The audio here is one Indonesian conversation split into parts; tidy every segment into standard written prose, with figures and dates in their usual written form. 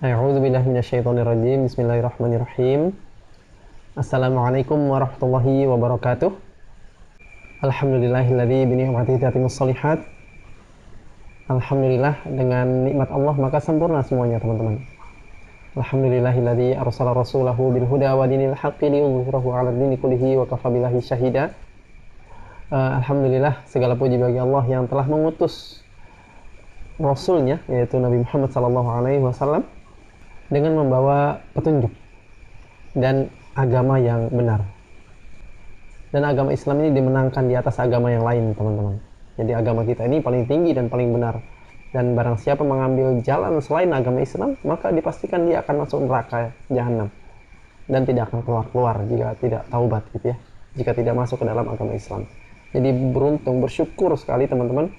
A'udzubillahi minasyaitonirrajim. Bismillahirrahmanirrahim. Assalamualaikum warahmatullahi wabarakatuh. Alhamdulillahilladzi bi ni'matihi tatimmus shalihat. Alhamdulillah, dengan nikmat Allah maka sempurna semuanya, teman-teman. Alhamdulillahilladzi arsala rasulahu bil huda wa dinil haqqi liyudhhirahu 'alad dini kullihi wa kafa billahi syahida. Alhamdulillah, segala puji bagi Allah yang telah mengutus Rasulnya, yaitu Nabi Muhammad SAW, dengan membawa petunjuk dan agama yang benar. Dan agama Islam ini dimenangkan di atas agama yang lain, teman-teman. Jadi agama kita ini paling tinggi dan paling benar. Dan barang siapa mengambil jalan selain agama Islam, maka dipastikan dia akan masuk neraka jahanam. Dan tidak akan keluar-keluar jika tidak taubat, gitu ya. Jika tidak masuk ke dalam agama Islam. Jadi beruntung, bersyukur sekali, teman-teman,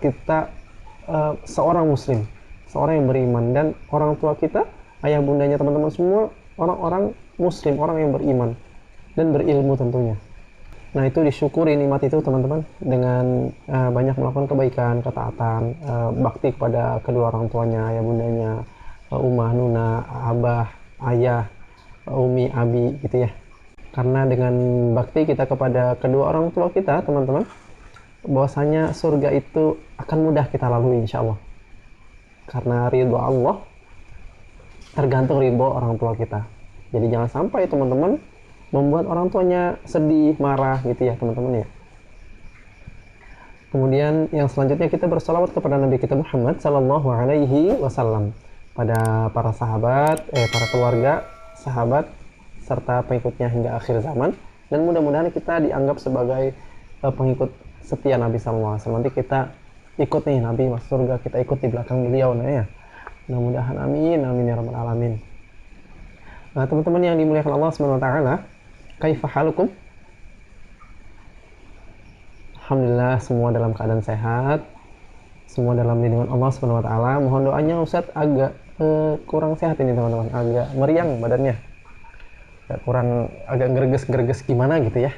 kita seorang muslim, seorang yang beriman, dan orang tua kita, ayah bundanya teman-teman semua orang-orang muslim, orang yang beriman dan berilmu tentunya. Nah, itu disyukuri nikmat itu, teman-teman, dengan banyak melakukan kebaikan, ketaatan, bakti kepada kedua orang tuanya, ayah bundanya, umah, nuna, abah, ayah, umi, abi, gitu ya. Karena dengan bakti kita kepada kedua orang tua kita, teman-teman, bahwasanya surga itu akan mudah kita lalui, insya Allah. Karena ridho Allah tergantung ridho orang tua kita. Jadi jangan sampai, teman-teman, membuat orang tuanya sedih, marah, gitu ya, teman-teman ya. Kemudian yang selanjutnya, kita bersalawat kepada Nabi kita Muhammad Sallallahu Alaihi Wasallam, pada para sahabat, para keluarga, sahabat, serta pengikutnya hingga akhir zaman. Dan mudah-mudahan kita dianggap sebagai pengikut setia Nabi SAW. Nanti kita ikut nih Nabi masuk surga, kita ikut di belakang beliau, nah ya. Mudah-mudahan, amin, amin ya rabbal alamin. Nah, teman-teman yang dimuliakan Allah Subhanahu wa taala, kaifa halukum? Alhamdulillah, semua dalam keadaan sehat, semua dalam lindungan Allah Subhanahu wa taala. Mohon doanya, Ustadz agak kurang sehat ini, teman-teman, agak meriang badannya, agak greges-greges gimana gitu ya.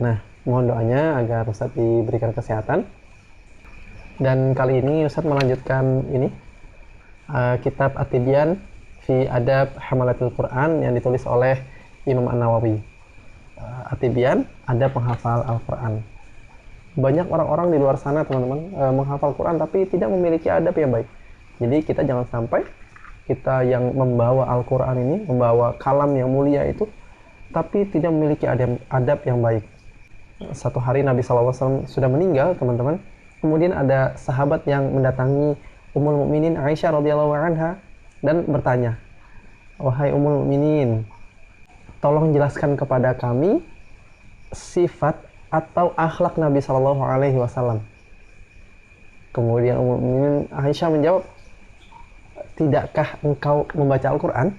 Nah, mohon doanya agar Ustadz diberikan kesehatan. Dan kali ini Ustadz melanjutkan ini kitab At-Tibyan fi Adab Hamalatul Quran yang ditulis oleh Imam An-Nawawi. At-Tibyan, adab penghafal Al-Quran. Banyak orang-orang di luar sana, teman-teman, menghafal Quran tapi tidak memiliki adab yang baik. Jadi kita jangan sampai kita yang membawa Al-Quran ini, membawa kalam yang mulia itu, tapi tidak memiliki adab yang baik. Satu hari Nabi SAW sudah meninggal, teman-teman. Kemudian ada sahabat yang mendatangi Ummul Mukminin Aisyah radhiyallahu anha dan bertanya, "Wahai Ummul Mukminin, tolong jelaskan kepada kami sifat atau akhlak Nabi Shallallahu Alaihi Wasallam." Kemudian Ummul Mukminin Aisyah menjawab, "Tidakkah engkau membaca Al-Quran?"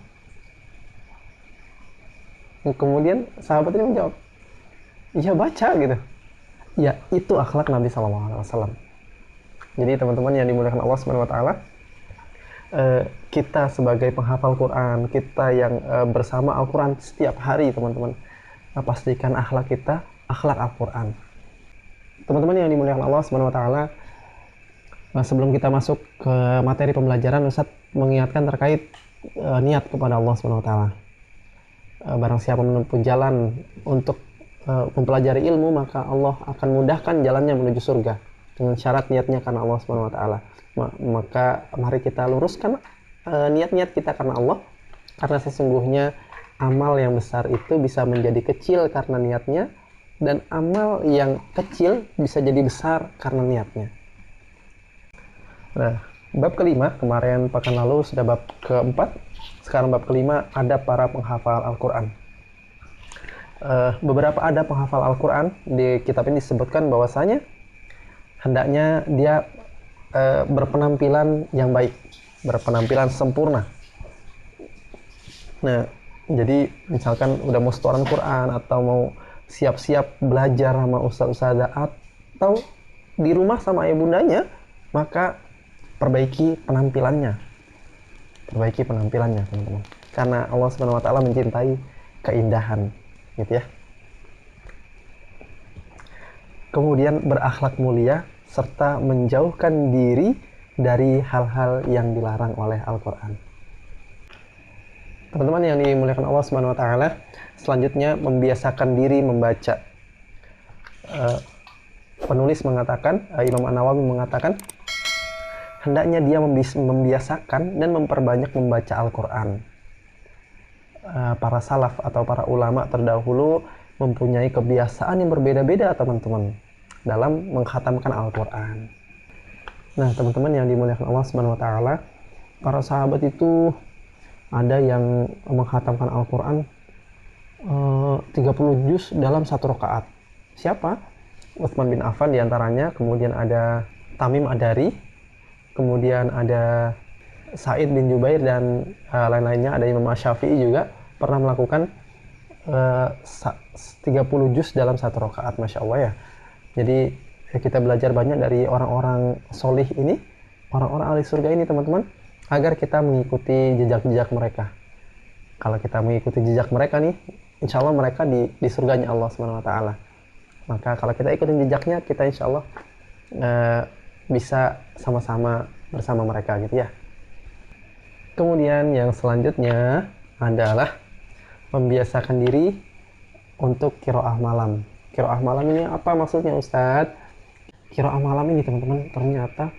Kemudian sahabat ini menjawab, "Iya, baca," gitu. Ya, itu akhlak Nabi SAW. Jadi teman-teman yang dimuliakan Allah Subhanahu wa taala, kita sebagai penghafal Quran, kita yang bersama Al-Quran setiap hari, teman-teman, pastikan akhlak kita akhlak Al-Quran. Teman-teman yang dimuliakan Allah Subhanahu wa taala, sebelum kita masuk ke materi pembelajaran, Ustadz mengingatkan terkait niat kepada Allah Subhanahu wa taala. Barang siapa menempuh jalan untuk mempelajari ilmu, maka Allah akan mudahkan jalannya menuju surga dengan syarat niatnya karena Allah Subhanahu wa taala. Maka mari kita luruskan niat-niat kita karena Allah, karena sesungguhnya amal yang besar itu bisa menjadi kecil karena niatnya, dan amal yang kecil bisa jadi besar karena niatnya. Nah, bab kelima, kemarin pekan lalu sudah bab keempat, sekarang bab kelima, adab para penghafal Al-Quran. Beberapa adab penghafal Al-Quran di kitab ini disebutkan bahwasanya hendaknya dia berpenampilan yang baik, berpenampilan sempurna. Nah, jadi misalkan udah mau setoran Quran atau mau siap-siap belajar sama ustaz-ustazah atau di rumah sama ayah bundanya, maka perbaiki penampilannya, teman-teman. Karena Allah Subhanahu wa taala mencintai keindahan, gitu ya. Kemudian berakhlak mulia serta menjauhkan diri dari hal-hal yang dilarang oleh Al-Quran. Teman-teman yang dimuliakan Allah Subhanahu wa Ta'ala, selanjutnya membiasakan diri membaca. Penulis mengatakan, Imam An-Nawawi mengatakan, hendaknya dia membiasakan dan memperbanyak membaca Al-Quran. Para salaf atau para ulama terdahulu mempunyai kebiasaan yang berbeda-beda, teman-teman, dalam mengkhatamkan Al-Quran. Nah, teman-teman yang dimuliakan Allah Subhanahu wa Ta'ala, para sahabat itu ada yang mengkhatamkan Al-Quran 30 juz dalam satu rakaat. Siapa? Utsman bin Affan diantaranya, kemudian ada Tamim Ad-Dari, kemudian ada Sa'id bin Jubair, dan lain-lainnya. Ada Imam Syafi'i juga pernah melakukan 30 juz dalam satu rakaat. Masya Allah ya. Jadi kita belajar banyak dari orang-orang solih ini, orang-orang ahli surga ini, teman-teman, agar kita mengikuti jejak-jejak mereka. Kalau kita mengikuti jejak mereka nih, insya Allah mereka di surganya Allah Subhanahu wa Ta'ala. Maka kalau kita ikutin jejaknya, kita insya Allah bisa sama-sama bersama mereka gitu ya. Kemudian yang selanjutnya adalah membiasakan diri untuk qiraah malam. Qiraah malam ini apa maksudnya, Ustadz? Qiraah malam ini, teman-teman, ternyata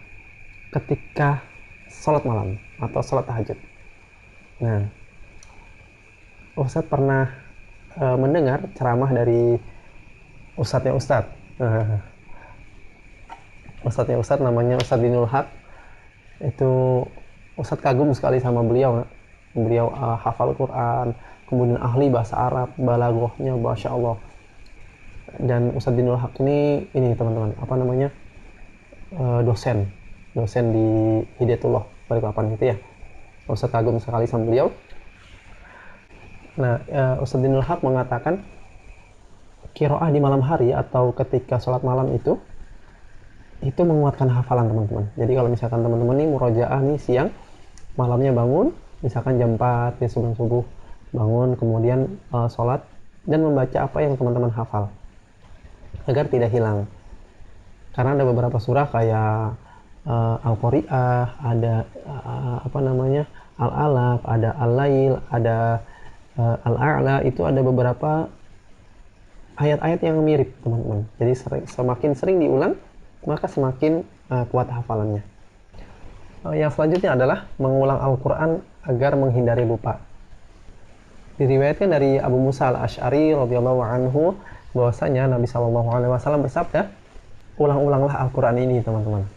ketika sholat malam atau sholat tahajud. Nah, Ustadz pernah mendengar ceramah dari Ustadznya Ustadz. Ustadznya Ustadz namanya Ustadz Dinul Haq. Itu Ustadz kagum sekali sama beliau. Beliau hafal Quran, kemudian ahli bahasa Arab, balaghahnya Masya Allah. Dan Ustadz Dinul Haq ini teman-teman, apa namanya, dosen di Hidayatullah Balikpapan gitu ya. Ustadz kagum sekali sama beliau. Nah, Ustadz Dinul Haq mengatakan qiraah di malam hari atau ketika sholat malam itu menguatkan hafalan, teman-teman. Jadi kalau misalkan teman-teman nih murojaah nih siang, malamnya bangun, misalkan jam 4 ya sebelum subuh bangun, kemudian sholat dan membaca apa yang teman-teman hafal agar tidak hilang. Karena ada beberapa surah kayak Al-Qari'ah, ada Al-Alaq, ada Al-Lail, ada Al-A'la. Itu ada beberapa ayat-ayat yang mirip, teman-teman. Jadi semakin sering diulang, maka semakin kuat hafalannya. Yang selanjutnya adalah mengulang Al-Quran agar menghindari lupa. Diriwayatkan dari Abu Musa Al-Asy'ari radhiyallahu anhu bahwasanya Nabi SAW bersabda, ulang-ulanglah Al-Quran ini, teman-teman.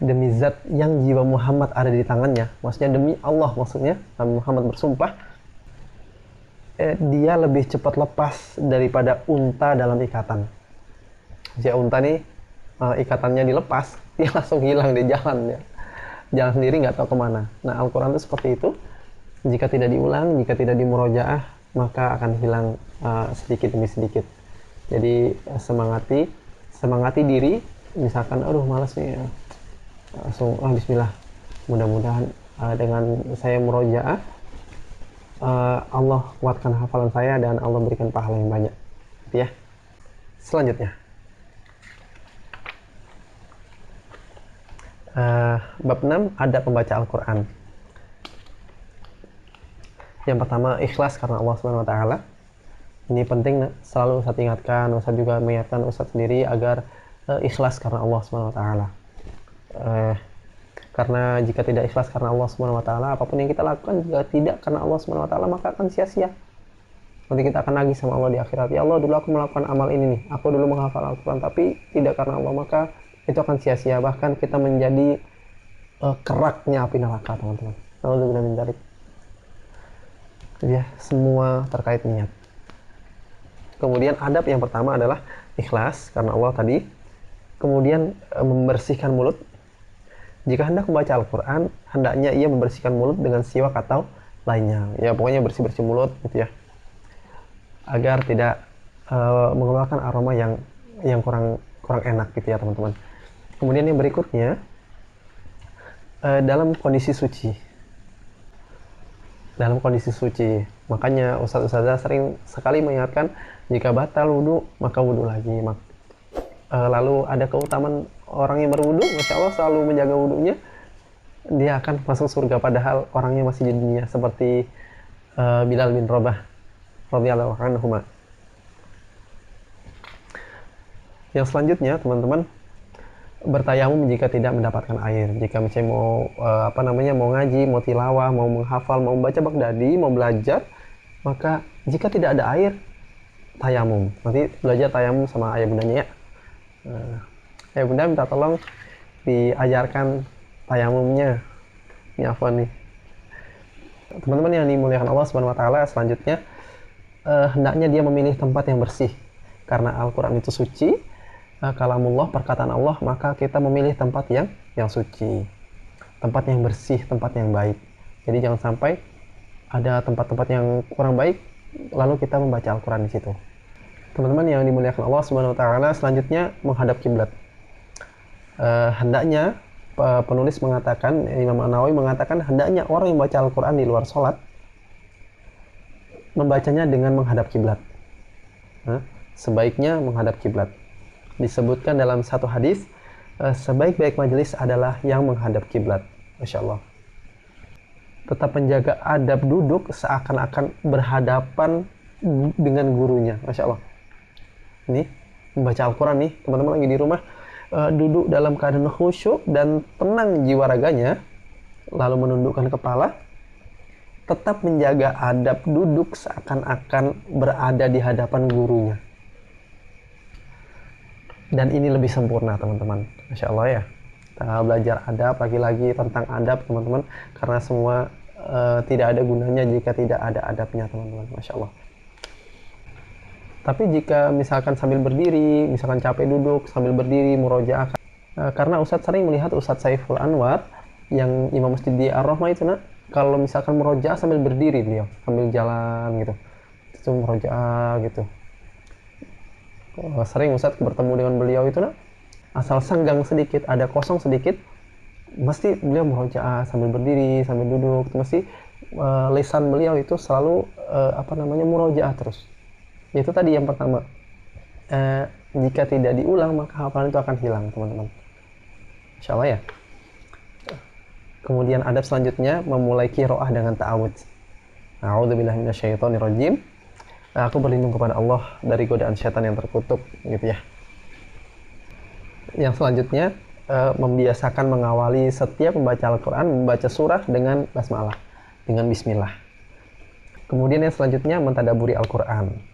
Demi zat yang jiwa Muhammad ada di tangannya, maksudnya demi Allah, maksudnya Nabi Muhammad bersumpah, dia lebih cepat lepas daripada unta dalam ikatan. Jika unta nih ikatannya dilepas, dia langsung hilang di jalan ya. Jalan sendiri nggak tahu kemana. Nah, Al-Quran itu seperti itu. Jika tidak diulang, jika tidak dimurojaah, maka akan hilang sedikit demi sedikit. Jadi semangati diri. Misalkan, aduh malas nih, langsung bismillah. Mudah-mudahan dengan saya murojaah, Allah kuatkan hafalan saya dan Allah berikan pahala yang banyak. Ya. Selanjutnya, bab 6, adab pembaca Al-Quran. Yang pertama, ikhlas karena Allah Subhanahu wa Ta'ala. Ini penting, selalu Ustaz ingatkan, Ustaz juga mengingatkan Ustaz sendiri agar ikhlas karena Allah Subhanahu wa Ta'ala. Karena jika tidak ikhlas karena Allah Subhanahu wa Ta'ala, apapun yang kita lakukan jika tidak karena Allah Subhanahu wa Ta'ala, maka akan sia-sia. Nanti kita akan nagih sama Allah di akhirat. Ya Allah, dulu aku melakukan amal ini nih, aku dulu menghafal Al-Quran, tapi tidak karena Allah, maka itu akan sia-sia. Bahkan kita menjadi keraknya api neraka, teman-teman. Nauzubillah min dzalik. Ya, semua terkait niat. Kemudian adab yang pertama adalah ikhlas karena Allah tadi. Kemudian membersihkan mulut. Jika hendak membaca Al-Quran, hendaknya ia membersihkan mulut dengan siwak atau lainnya. Ya, pokoknya bersih-bersih mulut gitu ya. Agar tidak mengeluarkan aroma yang kurang enak gitu ya, teman-teman. Kemudian yang berikutnya, dalam kondisi suci. Dalam kondisi suci. Makanya Ustaz-Ustazah sering sekali mengingatkan, jika batal wudhu, maka wudhu lagi. Lalu ada keutamaan orang yang berwudu, masya Allah selalu menjaga wudunya, dia akan masuk surga padahal orangnya masih di dunia, seperti Bilal bin Rabah radhiyallahu anhu. Yang selanjutnya teman-teman, bertayamum jika tidak mendapatkan air. Jika misalnya mau mau ngaji, mau tilawah, mau menghafal, mau membaca Baghdadi, mau belajar, maka jika tidak ada air, tayamum. Nanti belajar tayamum sama ayah bundanya ya. Ayah bunda minta tolong diajarkan tayamumnya. Ini afwan nih. Teman-teman yang dimuliakan Allah Subhanahu wa taala, selanjutnya hendaknya dia memilih tempat yang bersih. Karena Al-Qur'an itu suci, kalamullah, perkataan Allah, maka kita memilih tempat yang suci. Tempat yang bersih, tempat yang baik. Jadi jangan sampai ada tempat-tempat yang kurang baik lalu kita membaca Al-Qur'an di situ. Teman-teman yang dimuliakan Allah Subhanahu wa taala, selanjutnya menghadap kiblat. Hendaknya penulis mengatakan, Imam An-Nawawi mengatakan, hendaknya orang yang baca Al-Quran di luar sholat membacanya dengan menghadap kiblat. Sebaiknya menghadap kiblat. Disebutkan dalam satu hadis, sebaik-baik majelis adalah yang menghadap kiblat. Masya Allah. Tetap menjaga adab duduk seakan-akan berhadapan dengan gurunya. Masya Allah. Ini membaca Al-Quran nih, teman-teman lagi di rumah, duduk dalam keadaan khusyuk dan tenang jiwa raganya, lalu menundukkan kepala, tetap menjaga adab duduk seakan-akan berada di hadapan gurunya. Dan ini lebih sempurna teman-teman. Masya Allah ya. Kita belajar adab, lagi-lagi tentang adab teman-teman, karena semua tidak ada gunanya jika tidak ada adabnya teman-teman. Masya Allah. Tapi jika misalkan sambil berdiri, misalkan capek duduk sambil berdiri murojaah, karena Ustadz sering melihat Ustadz Saiful Anwar yang Imam Masjid di Ar-Rahmah itu, kalau misalkan murojaah sambil berdiri beliau, sambil jalan gitu, itu murojaah gitu. Sering Ustadz bertemu dengan beliau itu, asal senggang sedikit, ada kosong sedikit, mesti beliau murojaah sambil berdiri, sambil duduk, mesti lisan beliau itu selalu murojaah terus. Itu tadi yang pertama, jika tidak diulang maka hafalan itu akan hilang teman-teman. Insya Allah ya. Kemudian adab selanjutnya memulai qiraah dengan ta'awudz. A'udzubillahi minasyaitonirrajim. Aku berlindung kepada Allah dari godaan syaitan yang terkutuk, gitu ya. Yang selanjutnya membiasakan mengawali setiap membaca Al-Quran, membaca surah dengan basmalah, dengan bismillah. Kemudian yang selanjutnya mentadaburi Al-Quran.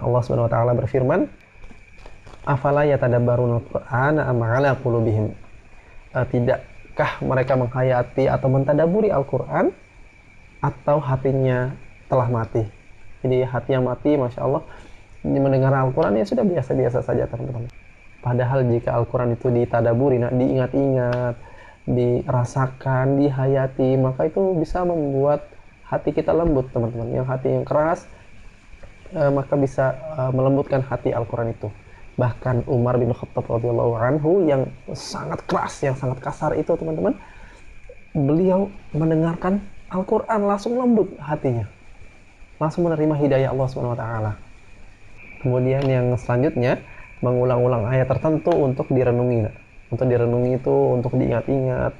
Allah Subhanahu wa taala berfirman, afala yatadabbaruna al-Qur'ana am 'ala qulubihim. Tidakkah mereka menghayati atau mentadaburi Al-Qur'an atau hatinya telah mati? Jadi hati yang mati, Masya Allah, mendengar Al-Qur'an ya sudah biasa-biasa saja teman-teman. Padahal jika Al-Qur'an itu ditadaburi, diingat-ingat, dirasakan, dihayati, maka itu bisa membuat hati kita lembut teman-teman. Yang hati yang keras, maka bisa melembutkan hati Al-Quran itu. Bahkan Umar bin Khattab radhiyallahu anhu yang sangat keras, yang sangat kasar itu teman-teman, beliau mendengarkan Al-Quran langsung lembut hatinya, langsung menerima hidayah Allah Subhanahu wa taala. Kemudian yang selanjutnya mengulang-ulang ayat tertentu untuk direnungi. Untuk direnungi itu untuk diingat-ingat.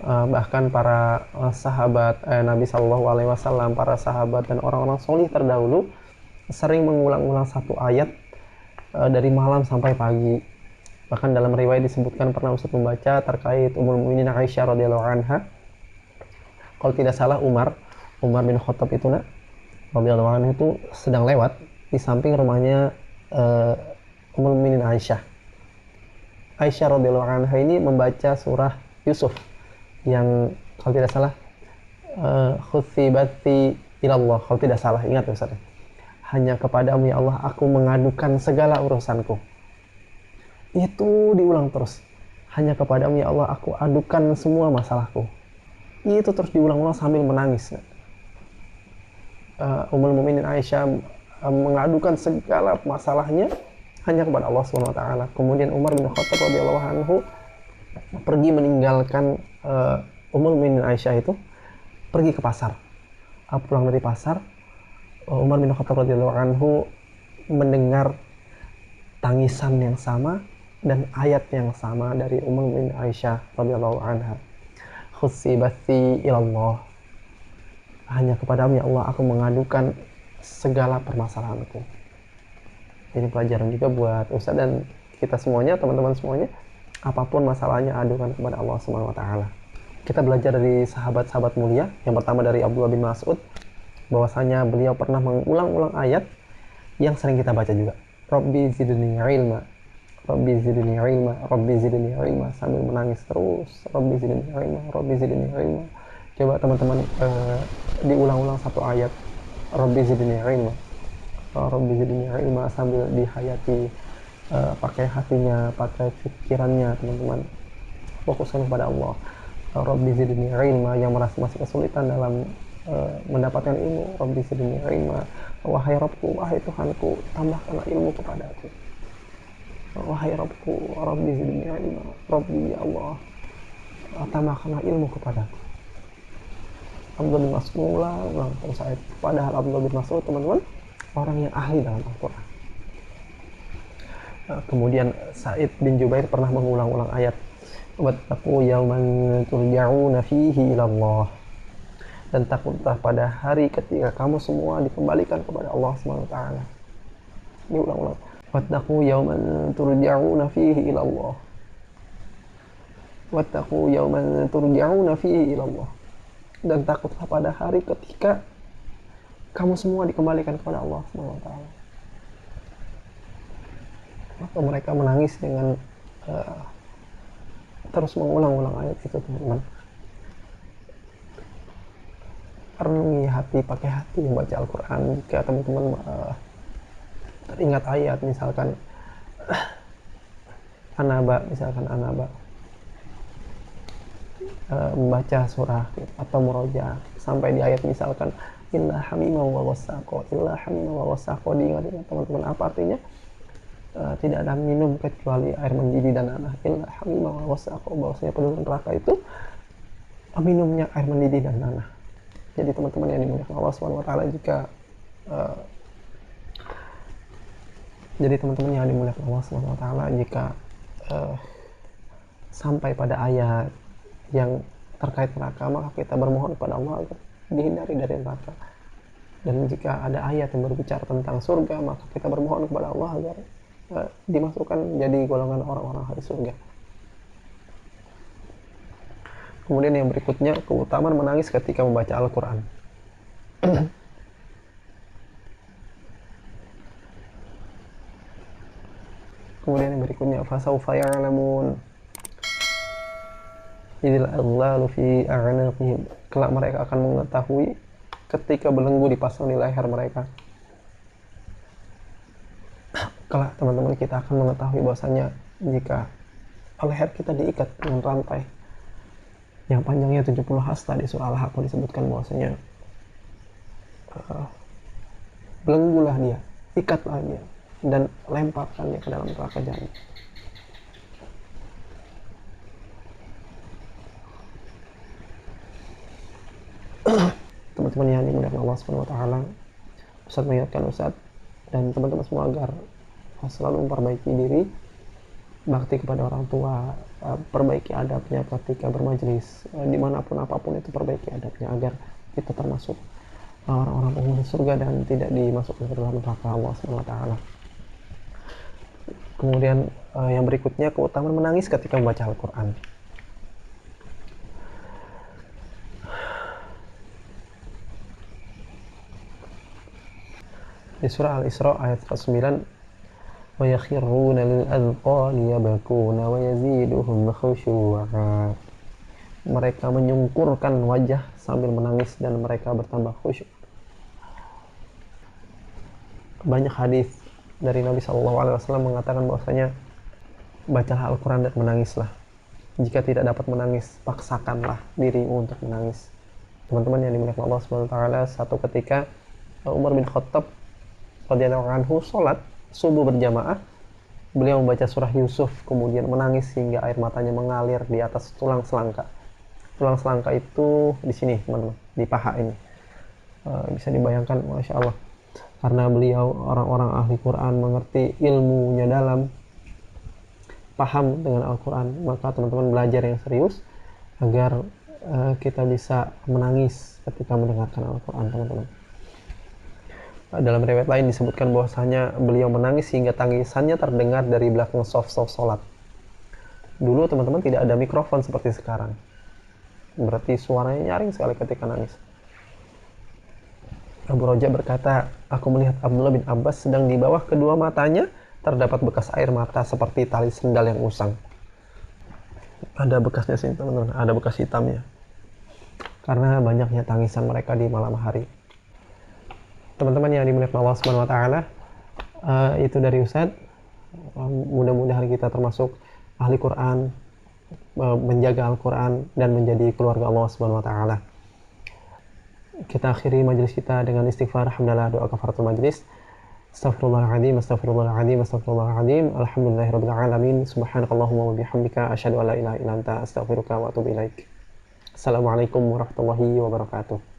Bahkan para sahabat Nabi Shallallahu Alaihi Wasallam, para sahabat dan orang-orang solih terdahulu sering mengulang-ulang satu ayat dari malam sampai pagi. Bahkan dalam riwayat disebutkan pernah Ustaz membaca terkait Ummul Mukminin Aisyah radhiyallahu anha. Kalau tidak salah Umar bin Khattab itu radhiyallahu anhu itu sedang lewat di samping rumahnya Ummul Mukminin Aisyah. Aisyah radhiyallahu anha ini membaca surah Yusuf yang kalau tidak salah khutsibati ilallah, kalau tidak salah, ingat ya Ustaz, hanya kepadamu ya Allah aku mengadukan segala urusanku. Itu diulang terus, hanya kepadamu ya Allah aku adukan semua masalahku. Itu terus diulang-ulang sambil menangis. Ummul Mukminin Aisyah mengadukan segala masalahnya hanya kepada Allah Subhanahu wa taala. Kemudian Umar bin Khattab radhiyallahu anhu pergi meninggalkan Ummul Mukminin Aisyah itu, pergi ke pasar. Pulang dari pasar, Umar bin Khattab radhiyallahu anhu mendengar tangisan yang sama dan ayat yang sama dari Ummul bin Aisyah radhiyallahu anha. Khussi bathi ilallah, hanya kepadamu ya Allah aku mengadukan segala permasalahanku. Ini pelajaran juga buat Ustadz dan kita semuanya, teman-teman semuanya, apapun masalahnya adukan kepada Allah Subhanahu wa taala. Kita belajar dari sahabat-sahabat mulia. Yang pertama dari Abdullah bin Mas'ud, bahwasanya beliau pernah mengulang-ulang ayat yang sering kita baca juga. Rabbi zidni ilma, Rabbi zidni ilma, Rabbi zidni ilma, sambil menangis terus. Rabbi zidni ilma, Rabbi zidni ilma. Coba teman-teman diulang-ulang satu ayat. Rabbi zidni ilma, Rabbi zidni ilma, sambil dihayati, pakai hatinya, pakai pikirannya, teman-teman. Fokuskan kepada Allah. Rabbi zidni ilma, yang merasa masih kesulitan dalam mendapatkan ilmu. Rabbi zidni ilma, wahai Rabbku, wahai Tuhanku, tambahkanlah ilmu kepadaku. Wahai Rabbku, Rabbi zidni ilma, Rabbi ya Allah, tambahkanlah ilmu kepadaku. Abdullah bin Mas'ud ulang terus ayat. Padahal Abdullah bin Mas'ud, teman-teman, orang yang ahli dalam Al-Quran. Kemudian Sa'id bin Jubair pernah mengulang-ulang ayat, wattaqu yawman turja'una fihi ilallah, dan takutlah pada hari ketika kamu semua dikembalikan kepada Allah Subhanahu wa taala. Diulang-ulang, wattaqu yawman turja'una fihi ilallah, wattaqu yawman turja'una fihi ilallah, dan takutlah pada hari ketika kamu semua dikembalikan kepada Allah Subhanahu wa taala. Maka mereka menangis dengan terus mengulang-ulang ayat itu, teman-teman. Renungi hati, pakai hati membaca Al-Quran. Jika teman-teman teringat ayat, misalkan Anaba, membaca surah atau murojaah sampai di ayat misalkan illa hamima wa wasaqo, diingat-ingat teman-teman apa artinya. Tidak ada minum kecuali air mendidih dan nanah. Illa hamima wa wasaqo, bahwasanya penduduk neraka itu minumnya air mendidih dan nanah. Jadi teman-teman yang dimuliakan Allah Subhanahu wa taala, jika sampai pada ayat yang terkait neraka, maka kita bermohon kepada Allah agar dihindari dari neraka. Dan jika ada ayat yang berbicara tentang surga, maka kita bermohon kepada Allah agar dimasukkan jadi golongan orang-orang ahli surga. Kemudian yang berikutnya, keutamaan menangis ketika membaca Al-Quran. Kemudian yang berikutnya, fasawfa ya'lamun idil aghlalu fi a'naqihim, kelak mereka akan mengetahui ketika belenggu dipasang di leher mereka. Kelak teman-teman kita akan mengetahui bahwasanya jika leher kita diikat dengan rantai yang panjangnya 70 hasta, di surah Al-Haqqah disebutkan bahwasanya belenggulah dia, ikatlah dia, dan lemparkan dia ke dalam neraka jahanam. Teman-teman yang dimuliakan Allah Subhanahu wa taala, Ustaz mengingatkan Ustaz dan teman-teman semua agar selalu memperbaiki diri, bakti kepada orang tua, perbaiki adabnya ketika bermajelis, dimanapun apapun itu perbaiki adabnya agar kita termasuk orang-orang penghuni surga dan tidak dimasukkan ke dalam neraka Allah Subhanahu wa taala. Kemudian yang berikutnya, keutamaan menangis ketika membaca Al-Quran. Di surah Al-Isra ayat 109, وَيَخِرُّونَ لِلْأَذْقَانِ يَبْكُونَ وَيَزِيدُهُمْ خُشُوعًا, mereka menyungkurkan wajah sambil menangis dan mereka bertambah khusyuk. Banyak hadis dari Nabi SAW mengatakan bahwasanya bacalah Al-Quran dan menangislah. Jika tidak dapat menangis, paksakanlah dirimu untuk menangis. Teman-teman yang dimuliakan Allah SWT, satu ketika Umar bin Khattab radhiyallahu anhu sholat subuh berjamaah, beliau membaca surah Yusuf, kemudian menangis hingga air matanya mengalir di atas tulang selangka. Tulang selangka itu di sini, teman-teman, di paha ini. Bisa dibayangkan, masya Allah, karena beliau orang-orang ahli Quran, mengerti ilmunya dalam, paham dengan Al-Quran, maka teman-teman belajar yang serius agar kita bisa menangis ketika mendengarkan Al-Quran, teman-teman. Dalam riwayat lain disebutkan bahwasanya beliau menangis hingga tangisannya terdengar dari belakang soft sholat. Dulu teman-teman tidak ada mikrofon seperti sekarang, berarti suaranya nyaring sekali ketika nangis. Abu Roja berkata, aku melihat Abdullah bin Abbas sedang di bawah kedua matanya terdapat bekas air mata seperti tali sendal yang usang. Ada bekasnya sih teman-teman, ada bekas hitamnya, karena banyaknya tangisan mereka di malam hari. Teman-teman yang dimuliakan Allah Subhanahu wa taala, itu dari Ustaz. Mudah-mudahan kita termasuk ahli Quran, menjaga Al-Quran dan menjadi keluarga Allah Subhanahu wa taala. Kita akhiri majelis kita dengan istighfar, hamdalah, doa kafaratul majlis. Astaghfirullahaladzim, astaghfirullahaladzim, astaghfirullahaladzim. Alhamdulillahirabbil alamin. Subhanakallahumma wa bihamdika asyhadu an la ilaha illa anta astaghfiruka wa atubu ilaik. Assalamualaikum warahmatullahi wabarakatuh.